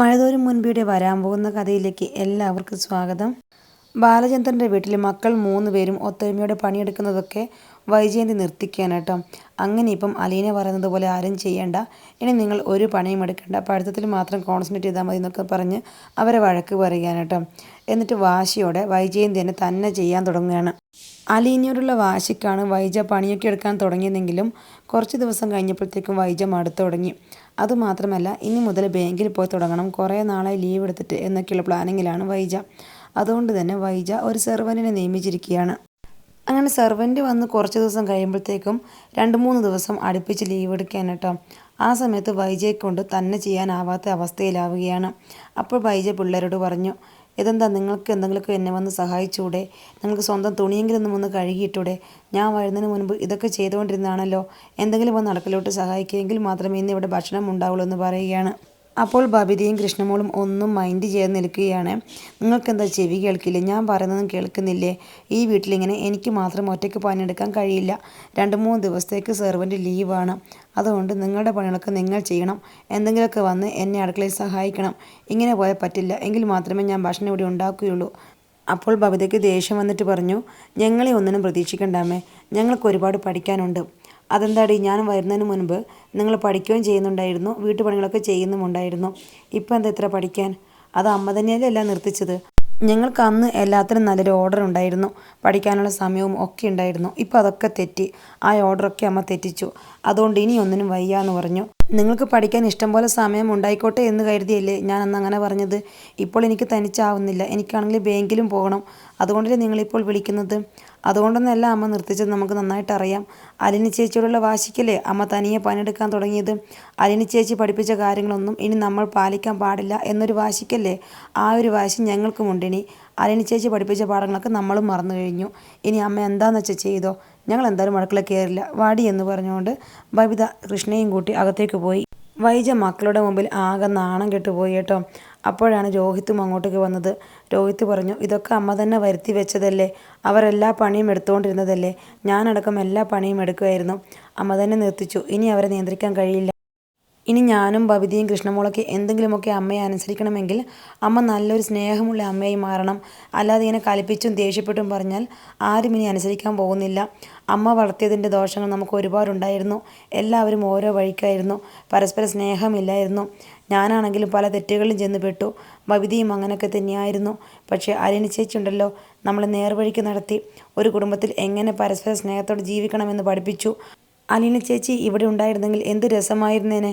മഴതോരും മുൻപിയുടെ വരാൻ പോകുന്ന കഥയിലേക്ക് എല്ലാവർക്കും സ്വാഗതം. ബാലചന്ദ്രൻ്റെ വീട്ടിൽ മക്കൾ 3 പേരും ഒത്തൊരുമയോടെ പണിയെടുക്കുന്നതൊക്കെ വൈജയന്തി നിർത്തിക്കുകയാണ് കേട്ടോ. അങ്ങനെ ഇപ്പം അലീന പറയുന്നത് പോലെ ആരും ചെയ്യണ്ട, ഇനി നിങ്ങൾ ഒരു പണിയും എടുക്കണ്ട, പഠിത്തത്തിൽ മാത്രം കോൺസെൻട്രേറ്റ് ചെയ്താൽ മതി എന്നൊക്കെ പറഞ്ഞ് അവരെ വഴക്ക് പറയുകയാണ് കേട്ടോ. എന്നിട്ട് വാശിയോടെ വൈജയന്തി തന്നെ ചെയ്യാൻ തുടങ്ങുകയാണ്. അലീനയോടുള്ള വാശിക്കാണ് വൈജ പണിയൊക്കെ എടുക്കാൻ തുടങ്ങിയതെങ്കിലും കുറച്ച് ദിവസം കഴിഞ്ഞപ്പോഴത്തേക്കും വൈജ മടുത്തു തുടങ്ങി. അതുമാത്രമല്ല, ഇനി മുതൽ ബാങ്കിൽ പോയി തുടങ്ങണം, കുറേ നാളായി ലീവ് എടുത്തിട്ട് എന്നൊക്കെയുള്ള പ്ലാനിങ്ങിലാണ് വൈജ. അതുകൊണ്ട് തന്നെ വൈജ ഒരു സെർവൻറ്റിനെ നിയമിച്ചിരിക്കുകയാണ്. അങ്ങനെ സെർവൻറ്റ് വന്ന് കുറച്ച് ദിവസം കഴിയുമ്പോഴത്തേക്കും 2-3 ദിവസം അടുപ്പിച്ച് ലീവ് എടുക്കാൻ കേട്ടോ. ആ സമയത്ത് വൈജയെ കൊണ്ട് തന്നെ ചെയ്യാനാവാത്ത അവസ്ഥയിലാവുകയാണ്. അപ്പോൾ വൈജ പിള്ളേരോട് പറഞ്ഞു, ഇതെന്താ, നിങ്ങൾക്ക് എന്തെങ്കിലുമൊക്കെ എന്നെ വന്ന് സഹായിച്ചൂടെ? നിങ്ങൾക്ക് സ്വന്തം തുണിയെങ്കിലും ഒന്ന് കഴുകിയിട്ടൂടെ? ഞാൻ വരുന്നതിന് മുൻപ് ഇതൊക്കെ ചെയ്തുകൊണ്ടിരുന്നാണല്ലോ. എന്തെങ്കിലും വന്ന് അടുക്കളയിലോട്ട് സഹായിക്കുമെങ്കിൽ മാത്രമേ ഇന്ന് ഇവിടെ ഭക്ഷണം ഉണ്ടാവുള്ളൂ എന്ന് പറയുകയാണ്. അപ്പോൾ ബബിതയും കൃഷ്ണമോളും ഒന്നും മൈൻഡ് ചെയ്ത് നിൽക്കുകയാണ്. നിങ്ങൾക്കെന്താ ചെവി കേൾക്കില്ലേ? ഞാൻ പറയുന്നതും കേൾക്കുന്നില്ലേ? ഈ വീട്ടിലിങ്ങനെ എനിക്ക് മാത്രം ഒറ്റയ്ക്ക് പണിയെടുക്കാൻ കഴിയില്ല. 2-3 ദിവസത്തേക്ക് സെർവൻറ്റ് ലീവാണ്. അതുകൊണ്ട് നിങ്ങളുടെ പണികളൊക്കെ നിങ്ങൾ ചെയ്യണം. എന്തെങ്കിലുമൊക്കെ വന്ന് എന്നെ അടുക്കളയിൽ സഹായിക്കണം. ഇങ്ങനെ പോയാൽ പറ്റില്ല, എങ്കിൽ മാത്രമേ ഞാൻ ഭക്ഷണം ഇവിടെ ഉണ്ടാക്കുകയുള്ളൂ. അപ്പോൾ ബബിതയ്ക്ക് ദേഷ്യം വന്നിട്ട് പറഞ്ഞു, ഞങ്ങളെ ഒന്നിനും പ്രതീക്ഷിക്കണ്ടാമേ, ഞങ്ങൾക്ക് ഒരുപാട് പഠിക്കാനുണ്ട്. അതെന്താടി, ഞാൻ വരുന്നതിന് മുൻപ് നിങ്ങൾ പഠിക്കുകയും ചെയ്യുന്നുണ്ടായിരുന്നു, വീട്ടുപണികളൊക്കെ ചെയ്യുന്നുമുണ്ടായിരുന്നു. ഇപ്പം എന്താ ഇത്ര പഠിക്കാൻ? അത് അമ്മ തന്നെയല്ലേ എല്ലാം നിർത്തിച്ചത്. ഞങ്ങൾക്ക് അന്ന് എല്ലാത്തിനും നല്ലൊരു ഓർഡർ ഉണ്ടായിരുന്നു, പഠിക്കാനുള്ള സമയവും ഒക്കെ ഉണ്ടായിരുന്നു. ഇപ്പം അതൊക്കെ തെറ്റി, ആ ഓർഡറൊക്കെ അമ്മ തെറ്റിച്ചു. അതുകൊണ്ട് ഇനി ഒന്നിനും വയ്യ എന്ന് പറഞ്ഞു. നിങ്ങൾക്ക് പഠിക്കാൻ ഇഷ്ടം പോലെ സമയം ഉണ്ടായിക്കോട്ടെ എന്ന് കരുതിയല്ലേ ഞാൻ അന്ന് അങ്ങനെ പറഞ്ഞത്. ഇപ്പോൾ എനിക്ക് തനിച്ചാവുന്നില്ല, എനിക്കാണെങ്കിൽ ബാങ്കിലും പോകണം. അതുകൊണ്ടല്ലേ നിങ്ങളിപ്പോൾ വിളിക്കുന്നത്. അതുകൊണ്ടൊന്നല്ല അമ്മ നിർത്തിച്ചത്, നമുക്ക് നന്നായിട്ട് അറിയാം. അലിനി ചേച്ചിയോടുള്ള വാശിക്കല്ലേ അമ്മ തനിയെ പണിയെടുക്കാൻ തുടങ്ങിയത്. അലിനി ചേച്ചി പഠിപ്പിച്ച കാര്യങ്ങളൊന്നും ഇനി നമ്മൾ പാലിക്കാൻ പാടില്ല എന്നൊരു വാശിക്കല്ലേ. ആ ഒരു വാശി ഞങ്ങൾക്കുമുണ്ട്. ഇനി അലിനി ചേച്ചി പഠിപ്പിച്ച പാഠങ്ങളൊക്കെ നമ്മളും മറന്നു കഴിഞ്ഞു. ഇനി അമ്മ എന്താണെന്ന് വെച്ചാൽ ചെയ്തോ, ഞങ്ങൾ എന്തായാലും അടുക്കള കയറില്ല, വാടി എന്ന് പറഞ്ഞുകൊണ്ട് ബബിത കൃഷ്ണയും കൂട്ടി അകത്തേക്ക് പോയി. വൈജ മക്കളുടെ മുമ്പിൽ ആകെ നാണം കെട്ടുപോയി കേട്ടോ. അപ്പോഴാണ് രോഹിത്തും അങ്ങോട്ടേക്ക് വന്നത്. രോഹിത്ത് പറഞ്ഞു, ഇതൊക്കെ അമ്മ തന്നെ വരുത്തി വെച്ചതല്ലേ, അവരെല്ലാ പണിയും എടുത്തുകൊണ്ടിരുന്നതല്ലേ, ഞാനടക്കം എല്ലാ പണിയും എടുക്കുമായിരുന്നു. അമ്മ തന്നെ നിർത്തിച്ചു, ഇനി അവരെ നിയന്ത്രിക്കാൻ കഴിയില്ല. ഇനി ഞാനും ബബിതയും കൃഷ്ണമോളൊക്കെ എന്തെങ്കിലുമൊക്കെ അമ്മയെ അനുസരിക്കണമെങ്കിൽ അമ്മ നല്ലൊരു സ്നേഹമുള്ള അമ്മയായി മാറണം. അല്ലാതെ ഇങ്ങനെ കലിപ്പിച്ചും ദേഷ്യപ്പെട്ടും പറഞ്ഞാൽ ആരും ഇനി അനുസരിക്കാൻ പോകുന്നില്ല. അമ്മ വളർത്തിയതിൻ്റെ ദോഷങ്ങൾ നമുക്ക് ഒരുപാടുണ്ടായിരുന്നു. എല്ലാവരും ഓരോ വഴിക്കായിരുന്നു, പരസ്പര സ്നേഹമില്ലായിരുന്നു. ഞാനാണെങ്കിലും പല തെറ്റുകളിലും ചെന്ന് പെട്ടു. ബബിതയും അങ്ങനെയൊക്കെ തന്നെയായിരുന്നു. പക്ഷേ അലിനി ചേച്ചി ഉണ്ടല്ലോ, നമ്മളെ നേർവഴിക്ക് നടത്തി. ഒരു കുടുംബത്തിൽ എങ്ങനെ പരസ്പര സ്നേഹത്തോടെ ജീവിക്കണമെന്ന് പഠിപ്പിച്ചു. അലീന ചേച്ചി ഇവിടെ ഉണ്ടായിരുന്നെങ്കിൽ എന്ത് രസമായിരുന്നേനെ.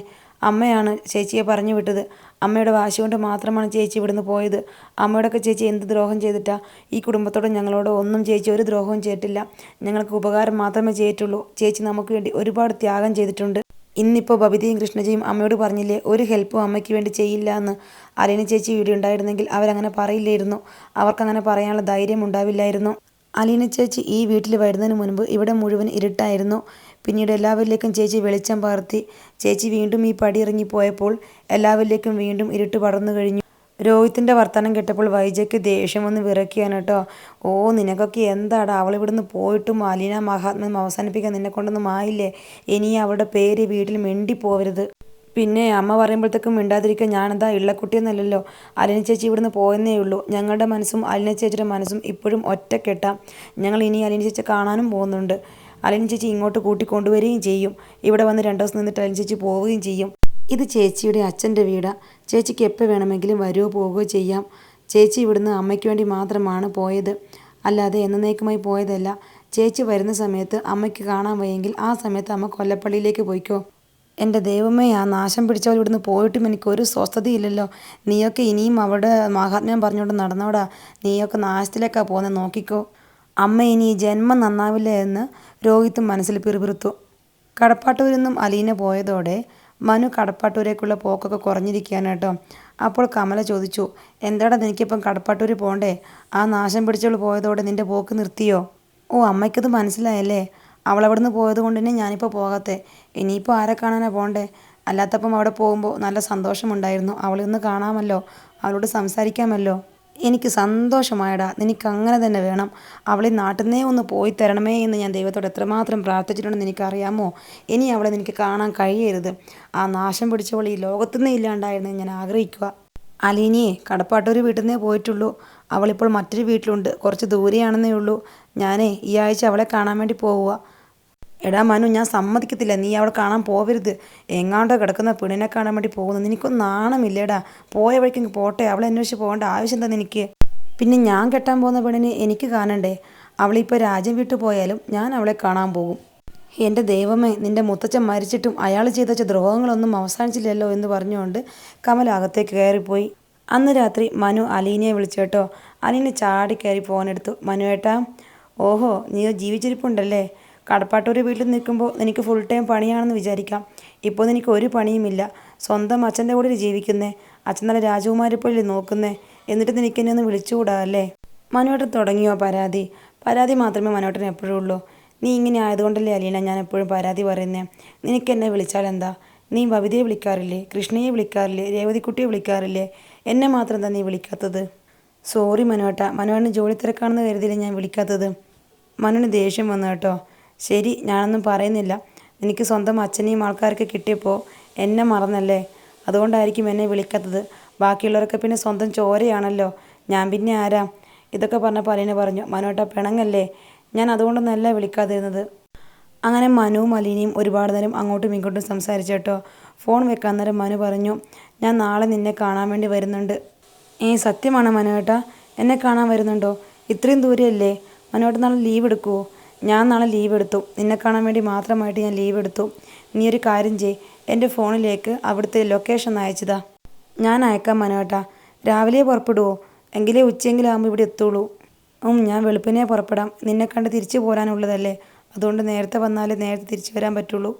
അമ്മയാണ് ചേച്ചിയെ പറഞ്ഞു വിട്ടത്. അമ്മയുടെ വാശി കൊണ്ട് മാത്രമാണ് ചേച്ചി ഇവിടുന്ന് പോയത്. അമ്മയോടൊക്കെ ചേച്ചി എന്ത് ദ്രോഹം ചെയ്തിട്ടാ? ഈ കുടുംബത്തോട് ഞങ്ങളോട് ഒന്നും ചേച്ചി ഒരു ദ്രോഹവും ചെയ്തിട്ടില്ല. ഞങ്ങൾക്ക് ഉപകാരം മാത്രമേ ചെയ്തിട്ടുള്ളൂ. ചേച്ചി നമുക്ക് വേണ്ടി ഒരുപാട് ത്യാഗം ചെയ്തിട്ടുണ്ട്. ഇന്നിപ്പോൾ ബബിതയും കൃഷ്ണജിയും അമ്മയോട് പറഞ്ഞില്ലേ, ഒരു ഹെൽപ്പും അമ്മയ്ക്ക് വേണ്ടി ചെയ്യില്ല എന്ന്. അലീന ചേച്ചി ഇവിടെ ഉണ്ടായിരുന്നെങ്കിൽ അവരങ്ങനെ പറയില്ലായിരുന്നു. അവർക്കങ്ങനെ പറയാനുള്ള ധൈര്യം ഉണ്ടാവില്ലായിരുന്നു. അലീന ചേച്ചി ഈ വീട്ടിൽ വരുന്നതിന് മുൻപ് ഇവിടെ മുഴുവൻ ഇരുട്ടായിരുന്നു. പിന്നീട് എല്ലാവരിലേക്കും ചേച്ചി വെളിച്ചം പകർത്തി. ചേച്ചി വീണ്ടും ഈ പടി ഇറങ്ങിപ്പോയപ്പോൾ എല്ലാവരിലേക്കും വീണ്ടും ഇരുട്ട് പടർന്നു കഴിഞ്ഞു. രോഹിത്തിൻ്റെ വർത്തമാനം കേട്ടപ്പോൾ വൈജയ്ക്ക് ദേഷ്യം വന്ന് വിറയ്ക്കുകയാണ് കേട്ടോ. ഓ, നിനക്കൊക്കെ എന്താടാ, അവളിവിടുന്ന് പോയിട്ടും അലീന മഹാത്മ്യം അവസാനിപ്പിക്കാൻ നിന്നെക്കൊണ്ടൊന്നും ആയില്ലേ? ഇനി അവളുടെ പേര് വീട്ടിൽ മിണ്ടിപ്പോവരുത്. പിന്നെ അമ്മ പറയുമ്പോഴത്തേക്കും മിണ്ടാതിരിക്കാൻ ഞാനെന്താ ഇള്ളക്കുട്ടിയെന്നല്ലല്ലോ. അലിന ചേച്ചി ഇവിടുന്ന് പോയെന്നേ ഉള്ളൂ. ഞങ്ങളുടെ മനസ്സും അലിന ചേച്ചിയുടെ മനസ്സും ഇപ്പോഴും ഒറ്റക്കെട്ടാം. ഞങ്ങൾ ഇനി അലിന ചേച്ചി കാണാനും പോകുന്നുണ്ട്. അലിന ചേച്ചി ഇങ്ങോട്ട് കൂട്ടിക്കൊണ്ടുവരികയും ചെയ്യും. ഇവിടെ വന്ന് 2 ദിവസം നിന്നിട്ട് അലിന ചേച്ചി പോവുകയും ചെയ്യും. ഇത് ചേച്ചിയുടെ അച്ഛൻ്റെ വീടാ. ചേച്ചിക്ക് എപ്പോൾ വേണമെങ്കിലും വരുവോ പോവുകയോ ചെയ്യാം. ചേച്ചി ഇവിടുന്ന് അമ്മയ്ക്ക് വേണ്ടി മാത്രമാണ് പോയത്, അല്ലാതെ എന്നേക്കുമായി പോയതല്ല. ചേച്ചി വരുന്ന സമയത്ത് അമ്മയ്ക്ക് കാണാൻ വയ്യെങ്കിൽ ആ സമയത്ത് അമ്മ കൊല്ലപ്പള്ളിയിലേക്ക് പോയിക്കോ. എൻ്റെ ദൈവമേ, ആ നാശം പിടിച്ചവൾ ഇവിടുന്ന് പോയിട്ടും എനിക്കൊരു സ്വസ്ഥതയില്ലല്ലോ. നീയൊക്കെ ഇനിയും അവിടെ മാഹാത്മ്യം പറഞ്ഞുകൊണ്ട് നടന്നോടാ. നീയൊക്കെ നാശത്തിലേക്കാണ് പോകുന്നത്, നോക്കിക്കോ. അമ്മ ഇനി ഈ ജന്മം നന്നാവില്ല എന്ന് രോഹിത്തും മനസ്സിൽ പിറുപിറുത്തു. കടപ്പാട്ടൂരിൽ നിന്നും അലീന പോയതോടെ മനു കടപ്പാട്ടൂരേക്കുള്ള പോക്കൊക്കെ കുറഞ്ഞിരിക്കുകയാണ് കേട്ടോ. അപ്പോൾ കമല ചോദിച്ചു, എന്താടാ നിനക്കിപ്പം കടപ്പാട്ടൂർ പോകണ്ടേ? ആ നാശം പിടിച്ചവൾ പോയതോടെ നിൻ്റെ പോക്ക് നിർത്തിയോ? ഓ, അമ്മയ്ക്കത് മനസ്സിലായല്ലേ. അവളവിടുന്ന് പോയത് കൊണ്ട് തന്നെ ഞാനിപ്പോൾ പോകാത്തെ. ഇനിയിപ്പോൾ ആരെ കാണാനാണ് പോകണ്ടേ? അല്ലാത്തപ്പം അവിടെ പോകുമ്പോൾ നല്ല സന്തോഷമുണ്ടായിരുന്നു. അവളൊന്ന് കാണാമല്ലോ, അവളോട് സംസാരിക്കാമല്ലോ. എനിക്ക് സന്തോഷമായടാ, നിനക്ക് അങ്ങനെ തന്നെ വേണം. അവളെ നാട്ടിൽ നിന്നേ ഒന്ന് പോയി തരണമേ എന്ന് ഞാൻ ദൈവത്തോട് എത്രമാത്രം പ്രാർത്ഥിച്ചിട്ടുണ്ടെന്ന് എനിക്കറിയാമോ. ഇനി അവളെ നിനക്ക് കാണാൻ കഴിയരുത്. ആ നാശം പിടിച്ചവൾ ഈ ലോകത്തുനിന്നേ ഇല്ലാണ്ടായിരുന്നു ഞാൻ ആഗ്രഹിക്കുക. അലീനയെ കടപ്പാട്ടൂർ വീട്ടിൽ നിന്നേ പോയിട്ടുള്ളൂ. അവളിപ്പോൾ മറ്റൊരു വീട്ടിലുണ്ട്, കുറച്ച് ദൂരെയാണെന്നേ ഉള്ളൂ. ഞാനേ ഈ ആഴ്ച അവളെ കാണാൻ വേണ്ടി പോവുക. എടാ മനു, ഞാൻ സമ്മതിക്കത്തില്ല, നീ അവളെ കാണാൻ പോവരുത്. എങ്ങാണ്ടോ കിടക്കുന്ന പെണ്ണിനെ കാണാൻ വേണ്ടി പോകുന്നു. നിനക്കൊന്നും നാണമില്ലേടാ? പോയ വഴിക്ക് പോട്ടെ, അവളെ അന്വേഷിച്ച് പോകേണ്ട ആവശ്യം എന്താ നിനക്ക്? പിന്നെ ഞാൻ കെട്ടാൻ പോകുന്ന പെണ്ണിനെ എനിക്ക് കാണണ്ടേ? അവളിപ്പോൾ രാജ്യം വിട്ടു പോയാലും ഞാൻ അവളെ കാണാൻ പോകും. എൻ്റെ ദൈവമേ, നിന്റെ മുത്തച്ഛൻ മരിച്ചിട്ടും അയാൾ ചെയ്ത വെച്ച ദ്രോഹങ്ങളൊന്നും അവസാനിച്ചില്ലല്ലോ എന്ന് പറഞ്ഞുകൊണ്ട് കമൽ അകത്തേക്ക് കയറിപ്പോയി. അന്ന് രാത്രി മനു അലീനയെ വിളിച്ചേട്ടോ. അലീന ചാടി കയറി ഫോണെടുത്തു. മനുവേട്ടാ. ഓഹോ, നീ ജീവിച്ചിരിപ്പുണ്ടല്ലേ? കടപ്പാട്ടൂർ വീട്ടിൽ നിൽക്കുമ്പോൾ നിനക്ക് ഫുൾ ടൈം പണിയാണെന്ന് വിചാരിക്കാം. ഇപ്പോൾ നിനക്ക് ഒരു പണിയുമില്ല. സ്വന്തം അച്ഛൻ്റെ കൂടെ ജീവിക്കുന്നേ. അച്ഛൻ നല്ല രാജകുമാരിപ്പോലെ നോക്കുന്നേ. എന്നിട്ട് നിനക്ക് എന്നെ ഒന്ന് വിളിച്ചുകൂടാ അല്ലേ? മനുവേട്ടൻ തുടങ്ങിയോ പരാതി? പരാതി മാത്രമേ മനുവേട്ടൻ എപ്പോഴും ഉള്ളൂ. നീ ഇങ്ങനെ ആയതുകൊണ്ടല്ലേ അലീന ഞാൻ എപ്പോഴും പരാതി പറയുന്നേ. നിനക്ക് എന്നെ വിളിച്ചാൽ എന്താ? നീ ബബിതയെ വിളിക്കാറില്ലേ? കൃഷ്ണയെ വിളിക്കാറില്ലേ? രേവതിക്കുട്ടിയെ വിളിക്കാറില്ലേ? എന്നെ മാത്രം എന്താ നീ വിളിക്കാത്തത്? സോറി മനുവേട്ടാ, മനുവേട്ടന് ജോലി തിരക്കാണെന്ന് കരുതിയില്ല ഞാൻ വിളിക്കാത്തത്. മനുവിന് ദേഷ്യം വന്നു കേട്ടോ. ശരി, ഞാനൊന്നും പറയുന്നില്ല. എനിക്ക് സ്വന്തം അച്ഛനെയും ആൾക്കാരൊക്കെ കിട്ടിയപ്പോൾ എന്നെ മറന്നല്ലേ? അതുകൊണ്ടായിരിക്കും എന്നെ വിളിക്കാത്തത്. ബാക്കിയുള്ളവരൊക്കെ പിന്നെ സ്വന്തം ചോരയാണല്ലോ. ഞാൻ പിന്നെ ആരാ? ഇതൊക്കെ പറഞ്ഞപ്പോൾ അലീന പറഞ്ഞു, മനുവേട്ടാ പിണങ്ങല്ലേ, ഞാൻ അതുകൊണ്ടൊന്നല്ല വിളിക്കാതിരുന്നത്. അങ്ങനെ മനുവും അലീനയും ഒരുപാട് നേരം അങ്ങോട്ടും ഇങ്ങോട്ടും സംസാരിച്ചു കേട്ടോ. ഫോൺ വെക്കാൻ നേരം മനു പറഞ്ഞു, ഞാൻ നാളെ നിന്നെ കാണാൻ വേണ്ടി വരുന്നുണ്ട്. സത്യമാണോ മനുവേട്ടാ? എന്നെ കാണാൻ വരുന്നുണ്ടോ? ഇത്രയും ദൂരെയല്ലേ? മനുവേട്ടൻ നാളെ ലീവ് എടുക്കുമോ? ഞാൻ നാളെ ലീവ് എടുത്തു. നിന്നെ കാണാൻ വേണ്ടി മാത്രമായിട്ട് ഞാൻ ലീവ് എടുത്തു. നീ ഒരു കാര്യം ചെയ്യ്, എൻ്റെ ഫോണിലേക്ക് അവിടുത്തെ ലൊക്കേഷൻ അയച്ചതാ. ഞാൻ അയക്കാം മനുവേട്ടാ. രാവിലെ പുറപ്പെടുവോ? എങ്കിലേ ഉച്ചയെങ്കിലും ആകുമ്പോൾ ഇവിടെ എത്തുള്ളൂ. ഞാൻ വെളുപ്പിനെ പുറപ്പെടാം. നിന്നെ കണ്ട് തിരിച്ചു പോരാനുള്ളതല്ലേ. അതുകൊണ്ട് നേരത്തെ വന്നാലേ നേരത്തെ തിരിച്ചു വരാൻ പറ്റുള്ളൂ.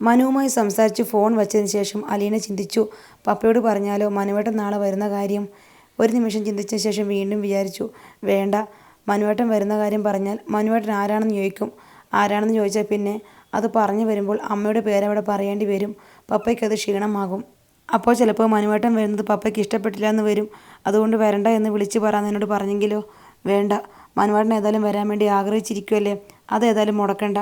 മനുവുമായി സംസാരിച്ച് ഫോൺ വച്ചതിന് ശേഷം അലീന ചിന്തിച്ചു, പപ്പയോട് പറഞ്ഞാലോ മനുവേട്ടൻ നാളെ വരുന്ന കാര്യം? ഒരു നിമിഷം ചിന്തിച്ച ശേഷം വീണ്ടും വിചാരിച്ചു, വേണ്ട, മനുവേട്ടൻ വരുന്ന കാര്യം പറഞ്ഞാൽ മനുവേട്ടൻ ആരാണെന്ന് ചോദിക്കും. ആരാണെന്ന് ചോദിച്ചാൽ പിന്നെ അത് പറഞ്ഞു വരുമ്പോൾ അമ്മയുടെ പേരവിടെ പറയേണ്ടി വരും. പപ്പയ്ക്കത് ക്ഷീണമാകും. അപ്പോൾ ചിലപ്പോൾ മനുവേട്ടൻ വരുന്നത് പപ്പയ്ക്ക് ഇഷ്ടപ്പെട്ടില്ല എന്ന് വരും. അതുകൊണ്ട് വരണ്ട എന്ന് വിളിച്ച് പറയാൻ എന്നോട് പറഞ്ഞെങ്കിലോ? വേണ്ട, മനുവേട്ടൻ ഏതായാലും വരാൻ വേണ്ടി ആഗ്രഹിച്ചിരിക്കുമല്ലേ, അതേതായാലും മുടക്കണ്ട.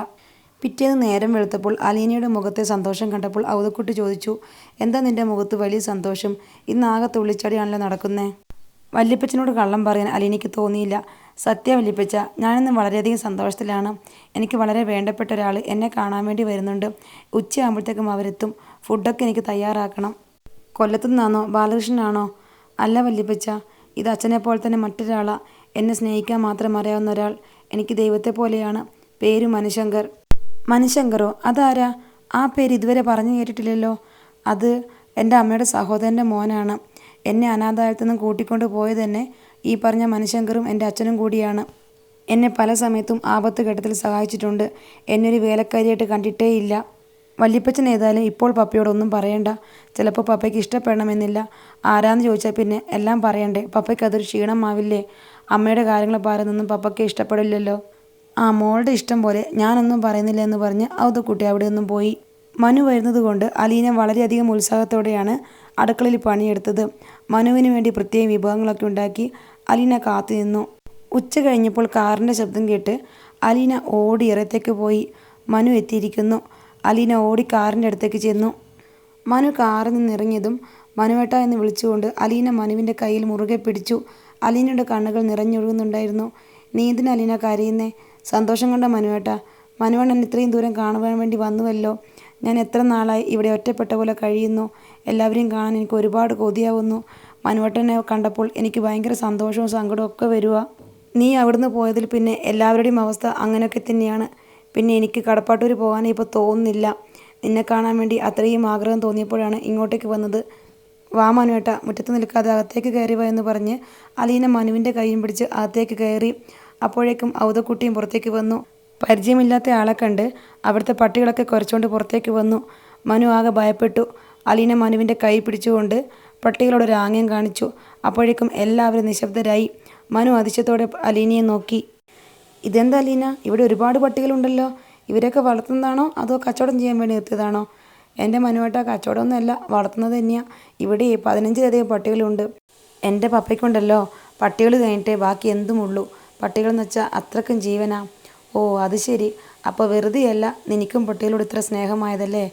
പിറ്റേന്ന് നേരം വെളുത്തപ്പോൾ അലീനയുടെ മുഖത്തെ സന്തോഷം കണ്ടപ്പോൾ അവതക്കുട്ടി ചോദിച്ചു, എന്താ നിൻ്റെ മുഖത്ത് വലിയ സന്തോഷം? ഇന്നാകെ തുള്ളിച്ചാടിയാണല്ലോ നടക്കുന്നേ. വല്യപ്പച്ചനോട് കള്ളം പറയാൻ അലീനയ്ക്ക് തോന്നിയില്ല. സത്യ വല്യപ്പച്ച, ഞാനിന്ന് വളരെയധികം സന്തോഷത്തിലാണ്. എനിക്ക് വളരെ വേണ്ടപ്പെട്ട ഒരാൾ എന്നെ കാണാൻ വേണ്ടി വരുന്നുണ്ട്. ഉച്ചയാകുമ്പോഴത്തേക്കും അവരെത്തും. ഫുഡൊക്കെ എനിക്ക് തയ്യാറാക്കണം. കൊല്ലത്തു നിന്നാണോ? ബാലകൃഷ്ണനാണോ? അല്ല വല്യപ്പച്ച, ഇത് അച്ഛനെ പോലെ തന്നെ മറ്റൊരാളാ. എന്നെ സ്നേഹിക്കാൻ മാത്രം അറിയാവുന്ന ഒരാൾ. എനിക്ക് ദൈവത്തെ പോലെയാണ്. പേര് മനുശങ്കർ. മനുശങ്കറോ? അതാരാ? ആ പേര് ഇതുവരെ പറഞ്ഞു കേട്ടിട്ടില്ലല്ലോ. അത് എൻ്റെ അമ്മയുടെ സഹോദരൻ്റെ മോനാണ്. എന്നെ അനാഥാലയത്തിൽ നിന്ന് കൂട്ടിക്കൊണ്ട് പോയത് തന്നെ ഈ പറഞ്ഞ മനുശങ്കറും എൻ്റെ അച്ഛനും കൂടിയാണ്. എന്നെ പല സമയത്തും ആപത്ത് ഘട്ടത്തിൽ സഹായിച്ചിട്ടുണ്ട്. എന്നെ ഒരു വേലക്കാരിയായിട്ട് കണ്ടിട്ടേയില്ല. വല്യപ്പച്ചൻ ഏതായാലും ഇപ്പോൾ പപ്പയോടൊന്നും പറയണ്ട. ചിലപ്പോൾ പപ്പയ്ക്ക് ഇഷ്ടപ്പെടണമെന്നില്ല. ആരാന്ന് ചോദിച്ചാൽ പിന്നെ എല്ലാം പറയണ്ടേ? പപ്പയ്ക്ക് അതൊരു ക്ഷീണമാവില്ലേ? അമ്മയുടെ കാര്യങ്ങൾ പറയുന്നൊന്നും പപ്പയ്ക്ക് ഇഷ്ടപ്പെടില്ലല്ലോ. മോളുടെ ഇഷ്ടം പോലെ, ഞാനൊന്നും പറയുന്നില്ല എന്ന് പറഞ്ഞ് അവതക്കുട്ടി അവിടെ നിന്നും പോയി. മനു വരുന്നത് കൊണ്ട് അലീന വളരെയധികം ഉത്സാഹത്തോടെയാണ് അടുക്കളയിൽ പണിയെടുത്തത്. മനുവിന് വേണ്ടി പ്രത്യേക വിഭവങ്ങളൊക്കെ ഉണ്ടാക്കി അലീന കാത്തു നിന്നു. ഉച്ച കഴിഞ്ഞപ്പോൾ കാറിൻ്റെ ശബ്ദം കേട്ട് അലീന ഓടി ഇറത്തേക്ക് പോയി. മനു എത്തിയിരിക്കുന്നു. അലീന ഓടി കാറിൻ്റെ അടുത്തേക്ക് ചെന്നു. മനു കാറിൽ നിന്നിറങ്ങിയതും മനുവേട്ട എന്ന് വിളിച്ചുകൊണ്ട് അലീന മനുവിൻ്റെ കയ്യിൽ മുറുകെ പിടിച്ചു. അലീനയുടെ കണ്ണുകൾ നിറഞ്ഞൊഴുകുന്നുണ്ടായിരുന്നു. നീ എന്തിനാ അലീന കരയുന്നേ? സന്തോഷം കൊണ്ട മനുവേട്ട. മനുവണ്ണൻ ഇത്രയും ദൂരം കാണുവാൻ വേണ്ടി വന്നുവല്ലോ. ഞാൻ എത്ര നാളായി ഇവിടെ ഒറ്റപ്പെട്ട പോലെ കഴിയുന്നു. എല്ലാവരെയും കാണാൻ എനിക്ക് ഒരുപാട് കൊതിയാവുന്നു. മനുവേട്ടനെ കണ്ടപ്പോൾ എനിക്ക് ഭയങ്കര സന്തോഷവും സങ്കടവും ഒക്കെ വരുക. നീ അവിടുന്ന് പോയതിൽ പിന്നെ എല്ലാവരുടെയും അവസ്ഥ അങ്ങനെയൊക്കെ തന്നെയാണ്. പിന്നെ എനിക്ക് കടപ്പാട്ടൂർ പോകാനേ ഇപ്പോൾ തോന്നുന്നില്ല. നിന്നെ കാണാൻ വേണ്ടി അത്രയും ആഗ്രഹം തോന്നിയപ്പോഴാണ് ഇങ്ങോട്ടേക്ക് വന്നത്. വാ മനുവേട്ട, മുറ്റത്ത് നിൽക്കാതെ അകത്തേക്ക് കയറി വാ എന്ന് പറഞ്ഞ് അലീന മനുവിൻ്റെ കൈയും പിടിച്ച് അകത്തേക്ക് കയറി. അപ്പോഴേക്കും അവതക്കുട്ടിയും പുറത്തേക്ക് വന്നു. പരിചയമില്ലാത്ത ആളെ കണ്ട് അവിടുത്തെ പട്ടികളൊക്കെ കുരച്ചുകൊണ്ട് പുറത്തേക്ക് വന്നു. മനു ആകെ ഭയപ്പെട്ടു. അലീന മനുവിൻ്റെ കൈ പിടിച്ചുകൊണ്ട് പട്ടികളോട് ആംഗ്യം കാണിച്ചു. അപ്പോഴേക്കും എല്ലാവരും നിശബ്ദരായി. മനു അതിശയത്തോടെ അലീനയെ നോക്കി. ഇതെന്താ അലീന, ഇവിടെ ഒരുപാട് പട്ടികളുണ്ടല്ലോ. ഇവരൊക്കെ വളർത്തുന്നതാണോ അതോ കച്ചവടം ചെയ്യാൻ വേണ്ടി നിർത്തിയതാണോ? എൻ്റെ മനുവേട്ട, കച്ചവടമൊന്നുമല്ല, വളർത്തുന്നത് തന്നെയാണ്. ഇവിടെ 15-ലധികം പട്ടികളുണ്ട്. എൻ്റെ പപ്പയ്ക്കുണ്ടല്ലോ പട്ടികൾ കഴിഞ്ഞിട്ടേ ബാക്കി എന്തുമുള്ളൂ. പട്ടികളെന്ന് വെച്ചാൽ അത്രക്കും ജീവനാ. ഓ അത് ശരി, അപ്പോൾ വെറുതെയല്ല നിനക്കും പട്ടികളോട് ഇത്ര സ്നേഹമായതല്ലേ?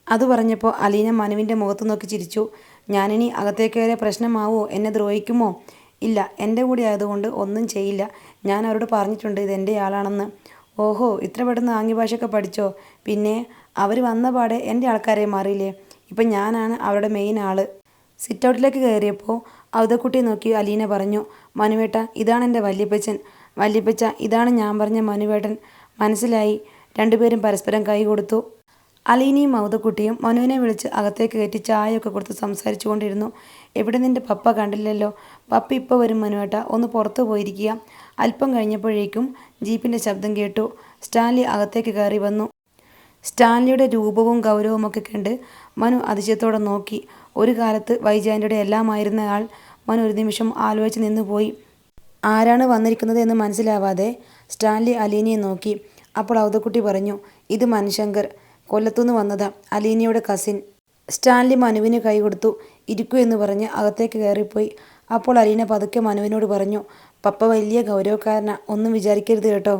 അത് പറഞ്ഞപ്പോൾ അലീന മനുവിൻ്റെ മുഖത്ത് നോക്കി ചിരിച്ചു. ഞാനിനി അകത്തേക്ക് കയറിയ പ്രശ്നമാവോ? എന്നെ ദ്രോഹിക്കുമോ? ഇല്ല, എൻ്റെ കൂടെ ആയതുകൊണ്ട് ഒന്നും ചെയ്യില്ല. ഞാൻ അവരോട് പറഞ്ഞിട്ടുണ്ട് ഇതെൻ്റെ ആളാണെന്ന്. ഓഹോ, ഇത്ര പെട്ടെന്ന് ആംഗ്യഭാഷയൊക്കെ പഠിച്ചോ? പിന്നെ അവർ വന്ന പാടെ എൻ്റെ ആൾക്കാരെ മാറിയില്ലേ? ഇപ്പം ഞാനാണ് അവരുടെ മെയിൻ ആള്. സിറ്റൗട്ടിലേക്ക് കയറിയപ്പോൾ അവതക്കുട്ടിയെ നോക്കി അലീന പറഞ്ഞു, മനുവേട്ട, ഇതാണ് എൻ്റെ വല്യപ്പച്ചൻ. വല്യപ്പച്ച, ഇതാണ് ഞാൻ പറഞ്ഞ മനുവേട്ടൻ. മനസ്സിലായി. രണ്ടുപേരും പരസ്പരം കൈ കൊടുത്തു. അലീനയും മൗതക്കുട്ടിയും മനുവിനെ വിളിച്ച് അകത്തേക്ക് കയറ്റി ചായയൊക്കെ കൊടുത്ത് സംസാരിച്ചു കൊണ്ടിരുന്നു. എവിടെ നിൻ്റെ പപ്പ കണ്ടില്ലല്ലോ? പപ്പ ഇപ്പോൾ വരും മനുവേട്ട, ഒന്ന് പുറത്തു പോയിരിക്കുക. അല്പം കഴിഞ്ഞപ്പോഴേക്കും ജീപ്പിൻ്റെ ശബ്ദം കേട്ടു. സ്റ്റാൻലി അകത്തേക്ക് കയറി വന്നു. സ്റ്റാൻലിയുടെ രൂപവും ഗൗരവമൊക്കെ കണ്ട് മനു അതിശയത്തോടെ നോക്കി. ഒരു കാലത്ത് വൈജയന്തിയുടെ എല്ലാമായിരുന്ന ആൾ. മനു ഒരു നിമിഷം ആലോചിച്ച് നിന്നുപോയി. ആരാണ് വന്നിരിക്കുന്നത് എന്ന് മനസ്സിലാവാതെ സ്റ്റാൻലി അലീനയെ നോക്കി. അപ്പോൾ അവതക്കുട്ടി പറഞ്ഞു, ഇത് മൻശങ്കർ, കൊല്ലത്തുനിന്ന് വന്നതാ, അലീനയുടെ കസിൻ. സ്റ്റാൻലി മനുവിന് കൈ കൊടുത്തു. ഇരിക്കൂ എന്ന് പറഞ്ഞ് അകത്തേക്ക് കയറിപ്പോയി. അപ്പോൾ അലീന പതുക്കെ മനുവിനോട് പറഞ്ഞു, പപ്പ വലിയ ഗൗരവക്കാരനാ, ഒന്നും വിചാരിക്കരുത് കേട്ടോ.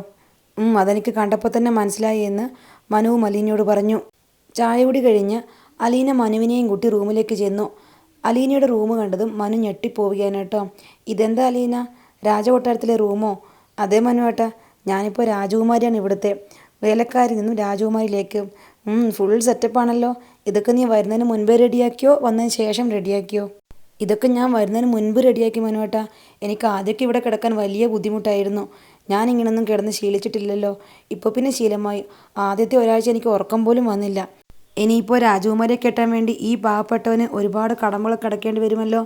അതെനിക്ക് കണ്ടപ്പോൾ തന്നെ മനസ്സിലായി എന്ന് മനുവും അലീനയോട് പറഞ്ഞു. ചായ കുടി കഴിഞ്ഞ് അലീന മനുവിനെയും കൂട്ടി റൂമിലേക്ക് ചെന്നു. അലീനയുടെ റൂം കണ്ടതും മനു ഞെട്ടിപ്പോവുകയാണ് കേട്ടോ. ഇതെന്താ അലീന, രാജകൊട്ടാരത്തിലെ റൂമോ? അതേ മനുവേട്ടാ, ഞാനിപ്പോൾ രാജകുമാരിയാണ് ഇവിടുത്തെ. വേലക്കാരിൽ നിന്നും രാജകുമാരിയിലേക്ക്. ഫുൾ സെറ്റപ്പാണല്ലോ. ഇതൊക്കെ നീ വരുന്നതിന് മുൻപേ റെഡിയാക്കിയോ വന്നതിന് ശേഷം റെഡിയാക്കിയോ? ഇതൊക്കെ ഞാൻ വരുന്നതിന് മുൻപ് റെഡിയാക്കി മനുവേട്ടാ. എനിക്ക് ആദ്യമൊക്കെ ഇവിടെ കിടക്കാൻ വലിയ ബുദ്ധിമുട്ടായിരുന്നു. ഞാനിങ്ങനൊന്നും കിടന്ന് ശീലിച്ചിട്ടില്ലല്ലോ. ഇപ്പോൾ പിന്നെ ശീലമായി. ആദ്യത്തെ ഒരാഴ്ച എനിക്ക് ഉറക്കം പോലും വന്നില്ല. ഇനിയിപ്പോൾ രാജകുമാരിയെ കെട്ടാൻ വേണ്ടി ഈ പാവപ്പെട്ടവന് ഒരുപാട് കടമ്പകളൊക്കെ അടക്കേണ്ടി വരുമല്ലോ.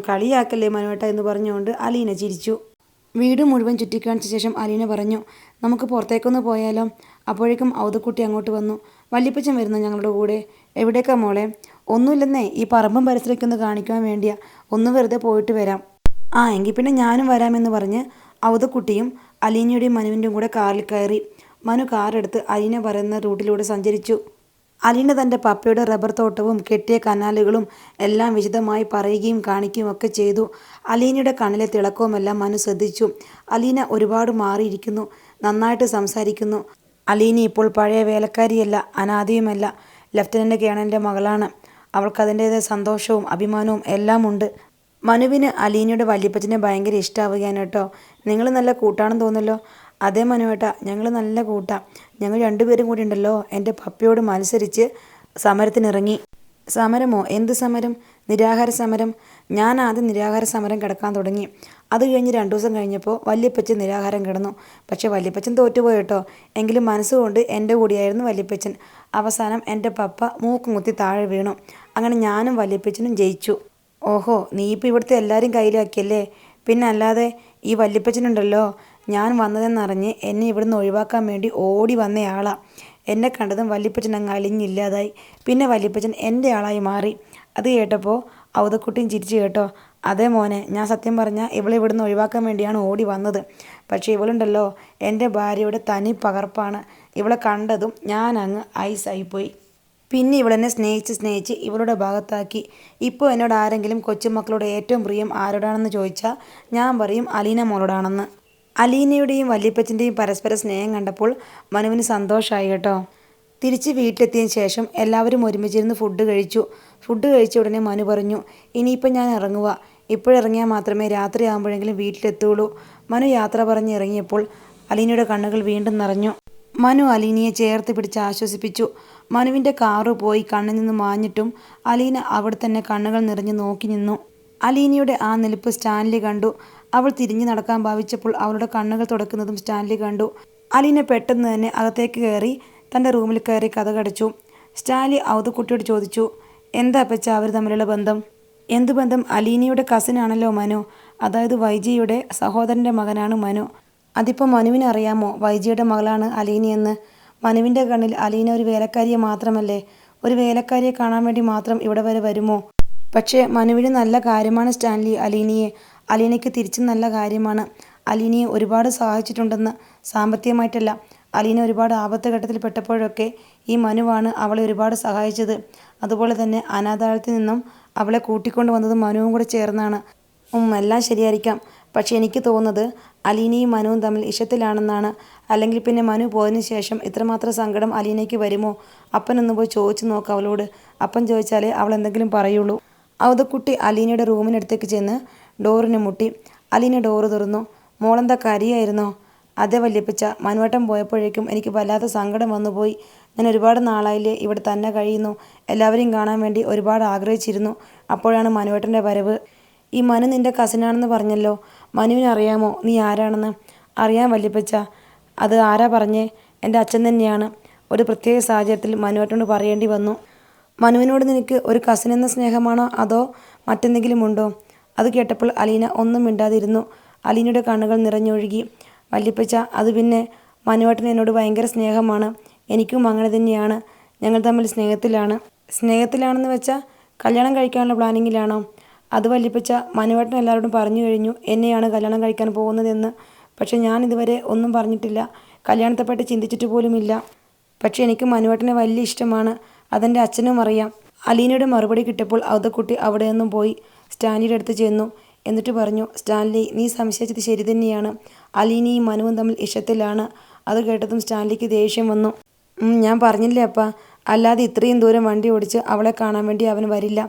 കളിയാക്കല്ലേ മനുവേട്ട എന്ന് പറഞ്ഞുകൊണ്ട് അലീന ചിരിച്ചു. വീട് മുഴുവൻ ചുറ്റിക്കാണിച്ച ശേഷം അലീന പറഞ്ഞു, നമുക്ക് പുറത്തേക്കൊന്ന് പോയാലോ? അപ്പോഴേക്കും ഔതക്കുട്ടി അങ്ങോട്ട് വന്നു. വല്യപ്പച്ചൻ വരുന്നു ഞങ്ങളുടെ കൂടെ. എവിടേക്കാ മോളെ? ഒന്നുമില്ലെന്നേ, ഈ പറമ്പും പരിസരമൊക്കെ ഒന്ന് കാണിക്കാൻ വേണ്ടിയാ. ഒന്ന് വെറുതെ പോയിട്ട് വരാം. എങ്കിൽ പിന്നെ ഞാനും വരാമെന്ന് പറഞ്ഞ് ഔതക്കുട്ടിയും അലീനയുടെയും മനുവിൻ്റെയും കൂടെ കാറിൽ കയറി. മനു കാറെടുത്ത് അലീന പറയുന്ന റൂട്ടിലൂടെ സഞ്ചരിച്ചു. അലീന തൻ്റെ പപ്പയുടെ റബ്ബർ തോട്ടവും കെട്ടിയ കനാലുകളും എല്ലാം വിശദമായി പറയുകയും കാണിക്കുകയും ഒക്കെ ചെയ്തു. അലീനയുടെ കണ്ണിലെ തിളക്കവുമെല്ലാം മനു ശ്രദ്ധിച്ചു. അലീന ഒരുപാട് മാറിയിരിക്കുന്നു, നന്നായിട്ട് സംസാരിക്കുന്നു. അലീന ഇപ്പോൾ പഴയ വേലക്കാരിയല്ല, അനാഥയുമല്ല, ലഫ്റ്റനൻ്റ് കേണലിൻ്റെ മകളാണ്. അവൾക്ക് അതിൻ്റേതായ സന്തോഷവും അഭിമാനവും എല്ലാം ഉണ്ട്. മനുവിന് അലീനയുടെ വല്യപ്പച്ചനെ ഭയങ്കര ഇഷ്ടമാവുകയാണ് കേട്ടോ. നിങ്ങൾ നല്ല കൂട്ടാണെന്ന് തോന്നല്ലോ. അതേ മനുവേട്ടാ, ഞങ്ങൾ നല്ല കൂട്ടാ. ഞങ്ങൾ രണ്ടുപേരും കൂടി ഉണ്ടല്ലോ എൻ്റെ പപ്പയോട് മത്സരിച്ച് സമരത്തിനിറങ്ങി. സമരമോ? എന്ത് സമരം? നിരാഹാര സമരം. ഞാൻ ആദ്യം നിരാഹാര സമരം കിടക്കാൻ തുടങ്ങി. അത് കഴിഞ്ഞ് 2 ദിവസം കഴിഞ്ഞപ്പോൾ വല്യപ്പച്ചൻ നിരാഹാരം കിടന്നു. പക്ഷേ വല്യപ്പച്ചൻ തോറ്റുപോയി കേട്ടോ. എങ്കിലും മനസ്സുകൊണ്ട് എൻ്റെ കൂടിയായിരുന്നു വല്യപ്പച്ചൻ. അവസാനം എൻ്റെ പപ്പ മൂക്കും കുത്തി താഴെ വീണു. അങ്ങനെ ഞാനും വല്യപ്പച്ചനും ജയിച്ചു. ഓഹോ, നീ ഇപ്പോൾ ഇവിടുത്തെ എല്ലാവരും കയ്യിലാക്കിയല്ലേ? പിന്നെ അല്ലാതെ. ഈ വല്യപ്പച്ചനുണ്ടല്ലോ, ഞാൻ വന്നതെന്നറിഞ്ഞ് എന്നെ ഇവിടുന്ന് ഒഴിവാക്കാൻ വേണ്ടി ഓടി വന്നയാളാ. എന്നെ കണ്ടതും വല്യപ്പച്ചൻ അങ്ങ് അലിഞ്ഞില്ലാതായി. പിന്നെ വല്യപ്പച്ചൻ എൻ്റെ ആളായി മാറി. അത് കേട്ടപ്പോൾ ഔതക്കുട്ടിയും ചിരിച്ചു കേട്ടോ. അതേ മോനെ, ഞാൻ സത്യം പറഞ്ഞാൽ ഇവളെ ഇവിടുന്ന് ഒഴിവാക്കാൻ വേണ്ടിയാണ് ഓടി വന്നത്. പക്ഷേ ഇവളുണ്ടല്ലോ എൻ്റെ ഭാര്യയുടെ തനി പകർപ്പാണ്. ഇവളെ കണ്ടതും ഞാൻ അങ്ങ് ഐസായിപ്പോയി. പിന്നെ ഇവളെന്നെ സ്നേഹിച്ച് ഇവളുടെ ഭാഗത്താക്കി. ഇപ്പോൾ എന്നോട് ആരെങ്കിലും കൊച്ചുമക്കളോട് ഏറ്റവും പ്രിയം ആരോടാണെന്ന് ചോദിച്ചാൽ ഞാൻ പറയും അലീന മോളോടാണെന്ന്. അലീനയുടെയും വല്യപ്പച്ചൻ്റെയും പരസ്പര സ്നേഹം കണ്ടപ്പോൾ മനുവിന് സന്തോഷമായി കേട്ടോ. തിരിച്ച് വീട്ടിലെത്തിയതിന് ശേഷം എല്ലാവരും ഒരുമിച്ചിരുന്ന് ഫുഡ് കഴിച്ചു. ഫുഡ് കഴിച്ച ഉടനെ മനു പറഞ്ഞു, ഇനിയിപ്പോൾ ഞാൻ ഇറങ്ങുക. ഇപ്പോഴിറങ്ങിയാൽ മാത്രമേ രാത്രി ആകുമ്പോഴെങ്കിലും വീട്ടിലെത്തുള്ളൂ. മനു യാത്ര പറഞ്ഞ് ഇറങ്ങിയപ്പോൾ അലീനയുടെ കണ്ണുകൾ വീണ്ടും നിറഞ്ഞു. മനു അലീനയെ ചേർത്ത് പിടിച്ച് ആശ്വസിപ്പിച്ചു. മനുവിൻ്റെ കാറ് പോയി കണ്ണിൽ നിന്ന് മാഞ്ഞിട്ടും അലീന അവിടെ തന്നെ കണ്ണുകൾ നിറഞ്ഞ് നോക്കി നിന്നു. അലീനയുടെ ആ നിൽപ്പ് സ്റ്റാൻലി കണ്ടു. അവൾ തിരിഞ്ഞു നടക്കാൻ ഭാവിച്ചപ്പോൾ അവളുടെ കണ്ണുകൾ തുടക്കുന്നതും സ്റ്റാൻലി കണ്ടു. അലീന പെട്ടെന്ന് തന്നെ അകത്തേക്ക് കയറി തൻ്റെ റൂമിൽ കയറി കതകടച്ചു. സ്റ്റാൻലി ഔതക്കുട്ടിയോട് ചോദിച്ചു, എന്താ അപ്പച്ച അവർ തമ്മിലുള്ള ബന്ധം? എന്തു ബന്ധം? അലീനയുടെ കസിനാണല്ലോ മനു. അതായത് വൈജിയുടെ സഹോദരൻ്റെ മകനാണ് മനു. അതിപ്പോൾ മനുവിന് അറിയാമോ വൈജിയുടെ മകളാണ് അലീനയെന്ന്? മനുവിൻ്റെ കണ്ണിൽ അലീന ഒരു വേലക്കാരിയെ മാത്രമല്ലേ? ഒരു വേലക്കാരിയെ കാണാൻ വേണ്ടി മാത്രം ഇവിടെ വരെ വരുമോ? പക്ഷേ മനുവിന് നല്ല കാര്യമാണ് സ്റ്റാൻലി അലീനയെ. അലീനയ്ക്ക് തിരിച്ചും നല്ല കാര്യമാണ്. അലീനയെ ഒരുപാട് സഹായിച്ചിട്ടുണ്ടെന്ന്. സാമ്പത്തികമായിട്ടല്ല, അലീന ഒരുപാട് ആപത്ത് ഘട്ടത്തിൽ പെട്ടപ്പോഴൊക്കെ ഈ മനുവാണ് അവളെ ഒരുപാട് സഹായിച്ചത്. അതുപോലെ തന്നെ അനാഥാലയത്തിൽ നിന്നും അവളെ കൂട്ടിക്കൊണ്ട് വന്നത് മനുവും കൂടെ ചേർന്നാണ്. എല്ലാം ശരിയായിരിക്കാം. പക്ഷെ എനിക്ക് തോന്നുന്നത് അലീനയും മനുവും തമ്മിൽ ഇഷ്ടത്തിലാണെന്നാണ്. അല്ലെങ്കിൽ പിന്നെ മനു പോയതിനു ശേഷം ഇത്രമാത്രം സങ്കടം അലീനയ്ക്ക് വരുമോ? അപ്പനൊന്ന് പോയി ചോദിച്ചു നോക്കാം അവളോട്. അപ്പൻ ചോദിച്ചാലേ അവൾ എന്തെങ്കിലും പറയുള്ളൂ. അവതക്കുട്ടി അലീനയുടെ റൂമിനടുത്തേക്ക് ചെന്ന് ഡോറിന് മുട്ടി. അലീന ഡോറ് തുറന്നു. മോളെന്താ കരിയായിരുന്നോ? അതെ വല്യപ്പച്ച, മനുവേട്ടൻ പോയപ്പോഴേക്കും എനിക്ക് വല്ലാത്ത സങ്കടം വന്നുപോയി. ഞാൻ ഒരുപാട് നാളായില്ലേ ഇവിടെ തന്നെ കഴിയുന്നു. എല്ലാവരെയും കാണാൻ വേണ്ടി ഒരുപാട് ആഗ്രഹിച്ചിരുന്നു. അപ്പോഴാണ് മനുവേട്ടൻ്റെ വരവ്. ഈ മനു നിന്റെ കസിനാണെന്ന് പറഞ്ഞല്ലോ. മനുവിന് അറിയാമോ നീ ആരാണെന്ന്? അറിയാൻ വല്യപ്പച്ച. അത് ആരാ പറഞ്ഞേ? എൻ്റെ അച്ഛൻ തന്നെയാണ്. ഒരു പ്രത്യേക സാഹചര്യത്തിൽ മനുവേട്ടനോട് പറയേണ്ടി വന്നു. മനുവിനോട് നിനക്ക് ഒരു കസിൻ എന്ന സ്നേഹമാണോ അതോ മറ്റെന്തെങ്കിലും ഉണ്ടോ? അത് കേട്ടപ്പോൾ അലീന ഒന്നും മിണ്ടാതിരുന്നു. അലീനയുടെ കണ്ണുകൾ നിറഞ്ഞൊഴുകി. വല്യപ്പച്ച, അത് പിന്നെ മനുവേട്ടൻ എന്നോട് ഭയങ്കര സ്നേഹമാണ്. എനിക്കും അങ്ങനെ തന്നെയാണ്. ഞങ്ങൾ തമ്മിൽ സ്നേഹത്തിലാണ്. സ്നേഹത്തിലാണെന്ന് വെച്ചാൽ കല്യാണം കഴിക്കാനുള്ള പ്ലാനിങ്ങിലാണോ? അത് വല്യപ്പച്ച, മനുവേട്ടൻ എല്ലാവരോടും പറഞ്ഞു കഴിഞ്ഞു എന്നെയാണ് കല്യാണം കഴിക്കാൻ പോകുന്നതെന്ന്. പക്ഷെ ഞാൻ ഇതുവരെ ഒന്നും പറഞ്ഞിട്ടില്ല. കല്യാണത്തെപ്പറ്റി ചിന്തിച്ചിട്ട് പോലുമില്ല. പക്ഷെ എനിക്ക് മനുവേട്ടനെ വലിയ ഇഷ്ടമാണ്. അതെൻ്റെ അച്ഛനും അറിയാം. അലീനയുടെ മറുപടി കിട്ടിയപ്പോൾ അവതക്കുട്ടി അവിടെ നിന്നും പോയി സ്റ്റാൻലിയുടെ അടുത്ത് ചെന്നു. എന്നിട്ട് പറഞ്ഞു, സ്റ്റാൻലി, നീ സംശയിച്ചത് ശരി തന്നെയാണ്. അലീനയും മനുവും തമ്മിൽ ഇഷ്ടത്തിലാണ്. അത് കേട്ടതും സ്റ്റാൻലിക്ക് ദേഷ്യം വന്നു. ഞാൻ പറഞ്ഞില്ലേ അപ്പ, അല്ലാതെ ഇത്രയും ദൂരം വണ്ടി ഓടിച്ച് അവളെ കാണാൻ വേണ്ടി അവൻ വരില്ല.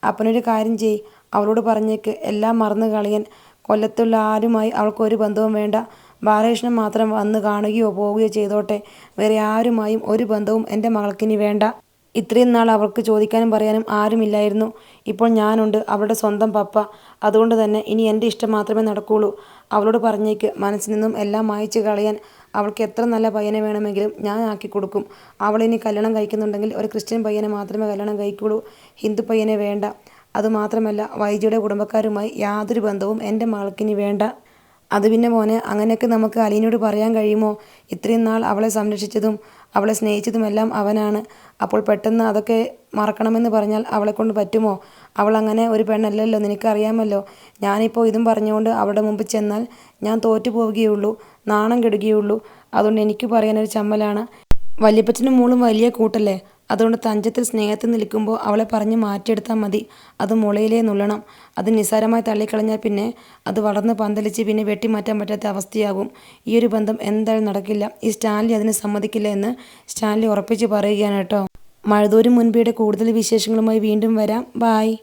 അപ്പനൊരു കാര്യം ചെയ്, അവളോട് പറഞ്ഞേക്ക് എല്ലാം മറന്നു കളയാൻ. കൊല്ലത്തുള്ള ആരുമായി അവൾക്കൊരു ബന്ധവും വേണ്ട. ബാലകൃഷ്ണൻ മാത്രം വന്ന് കാണുകയോ പോവുകയോ ചെയ്തോട്ടെ. വേറെ ആരുമായും ഒരു ബന്ധവും എൻ്റെ മകൾക്കിനി വേണ്ട. ഇത്രയും നാൾ അവൾക്ക് ചോദിക്കാനും പറയാനും ആരുമില്ലായിരുന്നു. ഇപ്പോൾ ഞാനുണ്ട്, അവളുടെ സ്വന്തം പപ്പ. അതുകൊണ്ട് തന്നെ ഇനി എൻ്റെ ഇഷ്ടം മാത്രമേ നടക്കുകയുള്ളൂ. അവളോട് പറഞ്ഞേക്ക് മനസ്സിൽ നിന്നും എല്ലാം മായ്ച്ചു കളയാൻ. അവൾക്ക് എത്ര നല്ല പയ്യനെ വേണമെങ്കിലും ഞാൻ ആക്കി കൊടുക്കും. അവളിനി കല്യാണം കഴിക്കുന്നുണ്ടെങ്കിൽ ഒരു ക്രിസ്ത്യൻ പയ്യനെ മാത്രമേ കല്യാണം കഴിക്കുകയുള്ളൂ. ഹിന്ദു പയ്യനെ വേണ്ട. അതുമാത്രമല്ല, വൈജിയുടെ കുടുംബക്കാരുമായി യാതൊരു ബന്ധവും എൻ്റെ മകൾക്കിനി വേണ്ട. അത് പിന്നെ മോനെ, അങ്ങനെയൊക്കെ നമുക്ക് അലീനയോട് പറയാൻ കഴിയുമോ? ഇത്രയും നാൾ അവളെ സംരക്ഷിച്ചതും അവളെ സ്നേഹിച്ചതുമെല്ലാം അവനാണ്. അപ്പോൾ പെട്ടെന്ന് അതൊക്കെ മറക്കണമെന്ന് പറഞ്ഞാൽ അവളെക്കൊണ്ട് പറ്റുമോ? അവൾ അങ്ങനെ ഒരു പെണ്ണല്ലല്ലോ, നിനക്കറിയാമല്ലോ. ഞാനിപ്പോൾ ഇതും പറഞ്ഞുകൊണ്ട് അവളുടെ മുമ്പിൽ ചെന്നാൽ ഞാൻ തോറ്റു പോവുകയുള്ളൂ, നാണം കെടുകയുള്ളൂ. അതുകൊണ്ട് എനിക്ക് പറയാനൊരു ചമ്മലാണ്. വല്യപ്പച്ചനും മോളും വലിയ കൂട്ടല്ലേ. അതുകൊണ്ട് തഞ്ചത്തിൽ സ്നേഹത്തിൽ നിൽക്കുമ്പോൾ അവളെ പറഞ്ഞ് മാറ്റിയെടുത്താൽ മതി. അത് മുളയിലേ നുള്ളണം. അത് നിസ്സാരമായി തള്ളിക്കളഞ്ഞാൽ പിന്നെ അത് വളർന്ന് പന്തലിച്ച് പിന്നെ വെട്ടിമാറ്റാൻ പറ്റാത്ത അവസ്ഥയാകും. ഈ ഒരു ബന്ധം എന്തായാലും നടക്കില്ല. ഈ സ്റ്റാൻലി അതിന് സമ്മതിക്കില്ല എന്ന് സ്റ്റാൻലി ഉറപ്പിച്ച് പറയുകയാണ് കേട്ടോ. മഴതോരും മുൻപേയുടെ കൂടുതൽ വിശേഷങ്ങളുമായി വീണ്ടും വരാം. ബായ്.